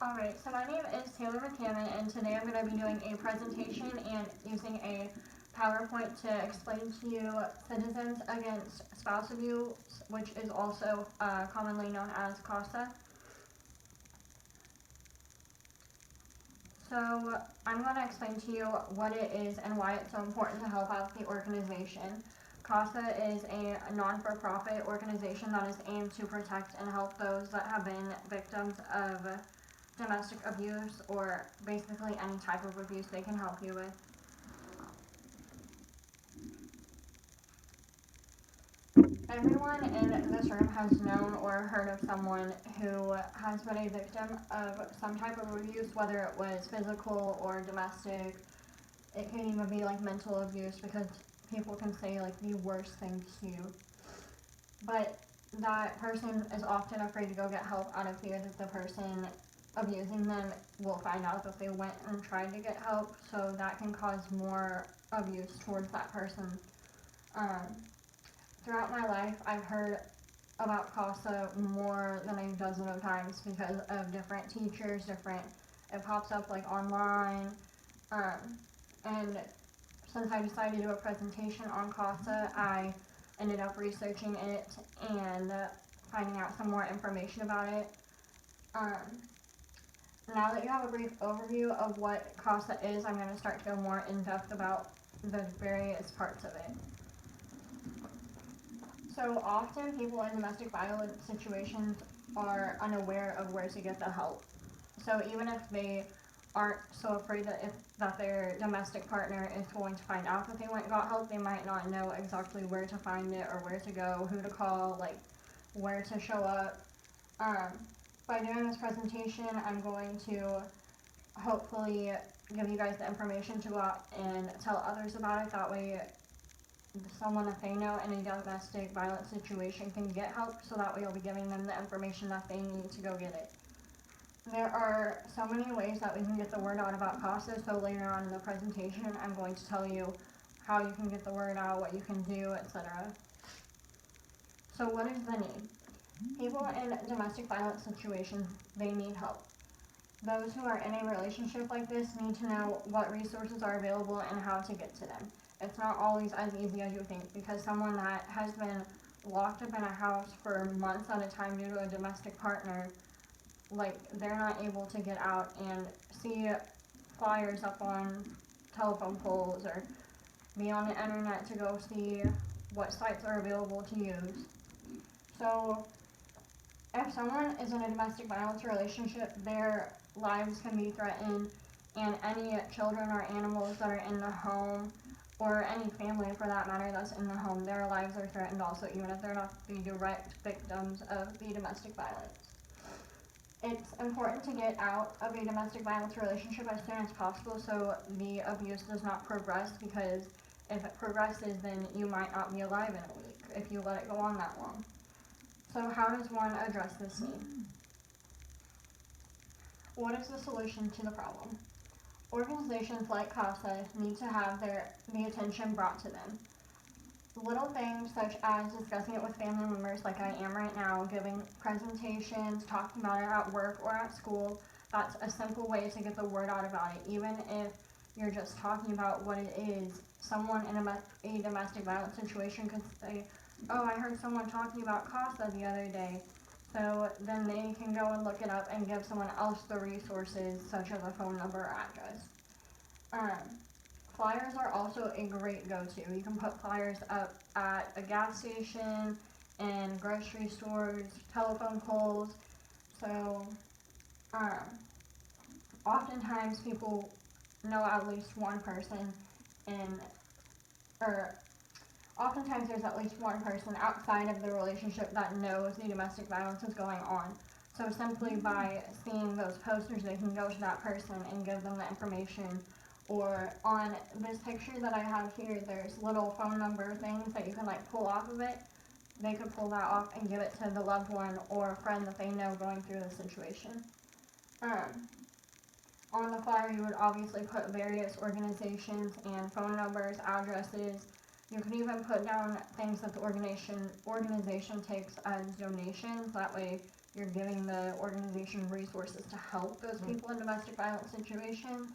Alright, so my name is Taylor McCammon, and today I'm going to be doing a presentation and using a PowerPoint to explain to you Citizens Against Spouse Abuse, which is also commonly known as CASA. So I'm going to explain to you what it is and why it's so important to help out the organization. CASA is a non-for-profit organization that is aimed to protect and help those that have been victims of domestic abuse, or basically any type of abuse they can help you with. Everyone in this room has known or heard of someone who has been a victim of some type of abuse, whether it was physical or domestic. It can even be like mental abuse, because people can say like the worst things to you. But that person is often afraid to go get help out of fear that the person abusing them will find out that they went and tried to get help, so that can cause more abuse towards that person. Throughout my life, I've heard about CASA more than a dozen of times because of different teachers, it pops up like online, and since I decided to do a presentation on CASA, I ended up researching it and finding out some more information about it. Now that you have a brief overview of what CASA is, I'm going to start to go more in depth about the various parts of it. So often people in domestic violence situations are unaware of where to get the help. So even if they aren't so afraid that their domestic partner is going to find out that they went and got help, they might not know exactly where to find it or where to go, who to call, like where to show up. By doing this presentation, I'm going to hopefully give you guys the information to go out and tell others about it. That way someone that they know in a domestic violence situation can get help, so that way you'll be giving them the information that they need to go get it. There are so many ways that we can get the word out about CASA, so later on in the presentation I'm going to tell you how you can get the word out, what you can do, etc. So what is the need? People in domestic violence situations, they need help. Those who are in a relationship like this need to know what resources are available and how to get to them. It's not always as easy as you think, because someone that has been locked up in a house for months at a time due to a domestic partner, like they're not able to get out and see flyers up on telephone poles or be on the internet to go see what sites are available to use. So if someone is in a domestic violence relationship, their lives can be threatened, and any children or animals that are in the home, or any family for that matter that's in the home, their lives are threatened also, even if they're not the direct victims of the domestic violence. It's important to get out of a domestic violence relationship as soon as possible so the abuse does not progress, because if it progresses, then you might not be alive in a week if you let it go on that long. So how does one address this need? What is the solution to the problem? Organizations like CASA need to have the attention brought to them. Little things such as discussing it with family members, like I am right now, giving presentations, talking about it at work or at school, that's a simple way to get the word out about it. Even if you're just talking about what it is, someone in a domestic violence situation could say, oh, I heard someone talking about CASA the other day. So then they can go and look it up and give someone else the resources, such as a phone number or address. Flyers are also a great go-to. You can put flyers up at a gas station, in grocery stores, telephone poles. So oftentimes people know at least one person oftentimes there's at least one person outside of the relationship that knows the domestic violence is going on. So simply by seeing those posters, they can go to that person and give them the information. Or on this picture that I have here, there's little phone number things that you can like pull off of it. They could pull that off and give it to the loved one or a friend that they know going through the situation. On the flyer, you would obviously put various organizations and phone numbers, addresses, You can even put down things that the organization takes as donations. That way you're giving the organization resources to help those people in domestic violence situations.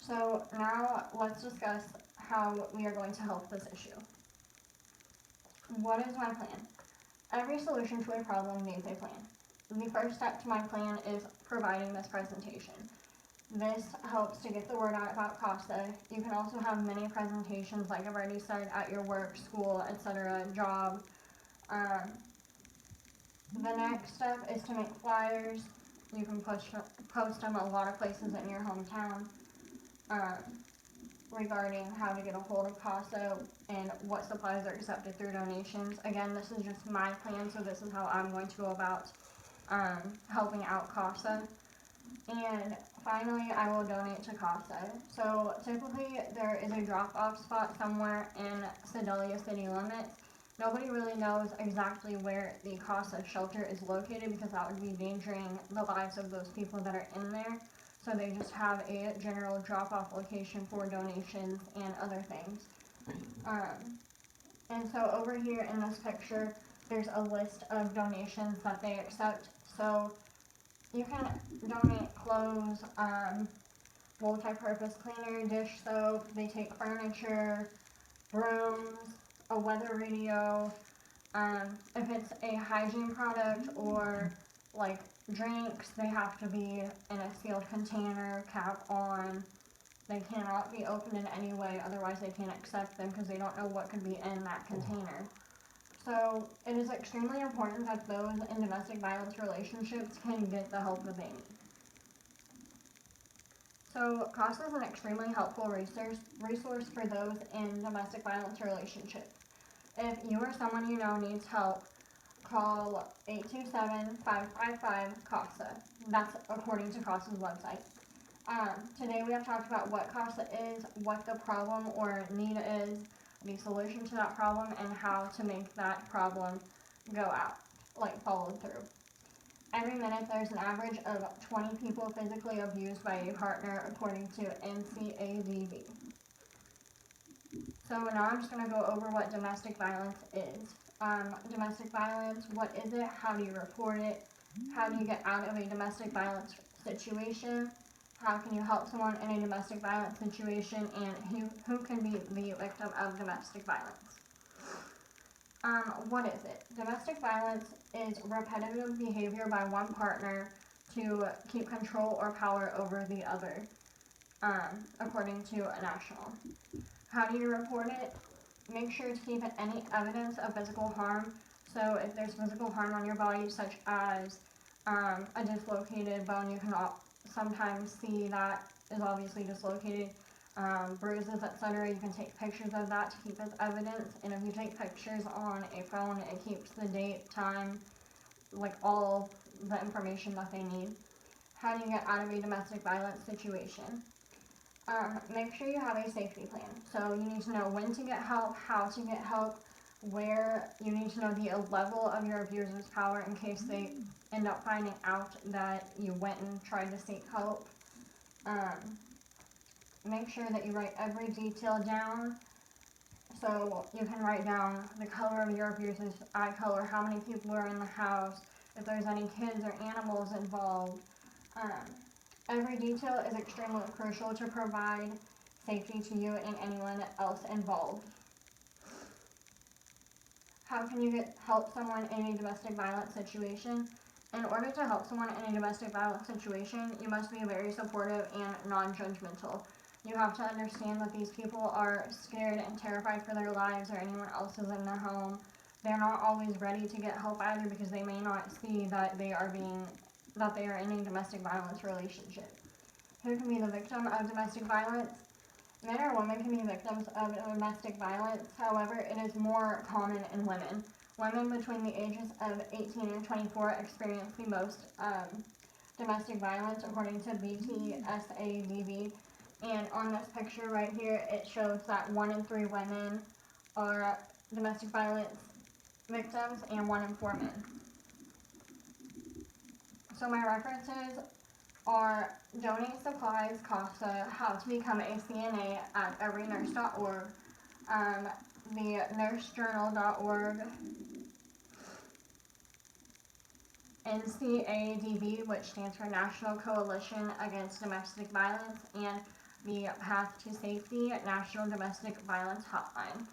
So now let's discuss how we are going to help this issue. What is my plan? Every solution to a problem needs a plan. The first step to my plan is providing this presentation. This helps to get the word out about CASA. You can also have many presentations, like I've already said, at your work, school, etc., job. The next step is to make flyers. You can post them a lot of places in your hometown regarding how to get a hold of CASA and what supplies are accepted through donations. Again, this is just my plan, so this is how I'm going to go about helping out CASA. And finally, I will donate to CASA. So typically there is a drop-off spot somewhere in Sedalia city limits. Nobody really knows exactly where the CASA shelter is located because that would be endangering the lives of those people that are in there. So they just have a general drop-off location for donations and other things. And so over here in this picture, there's a list of donations that they accept. So you can donate clothes, multi-purpose cleaner, dish soap. They take furniture, brooms, a weather radio. If it's a hygiene product or like drinks, they have to be in a sealed container, cap on. They cannot be opened in any way, otherwise they can't accept them because they don't know what could be in that container. So it is extremely important that those in domestic violence relationships can get the help that they need. So CASA is an extremely helpful resource for those in domestic violence relationships. If you or someone you know needs help, call 827-555-CASA. That's according to CASA's website. Today we have talked about what CASA is, what the problem or need is, the solution to that problem, and how to make that problem go out, like follow through. Every minute there's an average of 20 people physically abused by a partner according to NCADV. So now I'm just going to go over what domestic violence is. Domestic violence, what is it? How do you report it? How do you get out of a domestic violence situation? How can you help someone in a domestic violence situation? And who can be the victim of domestic violence? What is it? Domestic violence is repetitive behavior by one partner to keep control or power over the other, according to a national. How do you report it? Make sure to keep any evidence of physical harm. So if there's physical harm on your body, such as a dislocated bone, you can sometimes see that is obviously dislocated. Bruises, etc. You can take pictures of that to keep as evidence. And if you take pictures on a phone, it keeps the date, time, like all the information that they need. How do you get out of a domestic violence situation? Make sure you have a safety plan. So you need to know when to get help, how to get help, where you need to know the level of your abuser's power in case they end up finding out that you went and tried to seek help. Make sure that you write every detail down. So you can write down the color of your abuser's eye color, how many people are in the house, if there's any kids or animals involved. Every detail is extremely crucial to provide safety to you and anyone else involved. How can you help someone in a domestic violence situation? In order to help someone in a domestic violence situation, you must be very supportive and non-judgmental. You have to understand that these people are scared and terrified for their lives or anyone else is in their home. They're not always ready to get help either because they may not see that they are in a domestic violence relationship. Who can be the victim of domestic violence? Men or women can be victims of domestic violence. However, it is more common in women. Women between the ages of 18 and 24 experience the most domestic violence according to BTSADV. And on this picture right here, it shows that 1 in 3 women are domestic violence victims and 1 in 4 men. So my references are Donate Supplies, CASA, How to Become a CNA at everynurse.org, the nursejournal.org, NCADV, which stands for National Coalition Against Domestic Violence, and the Path to Safety National Domestic Violence Hotline.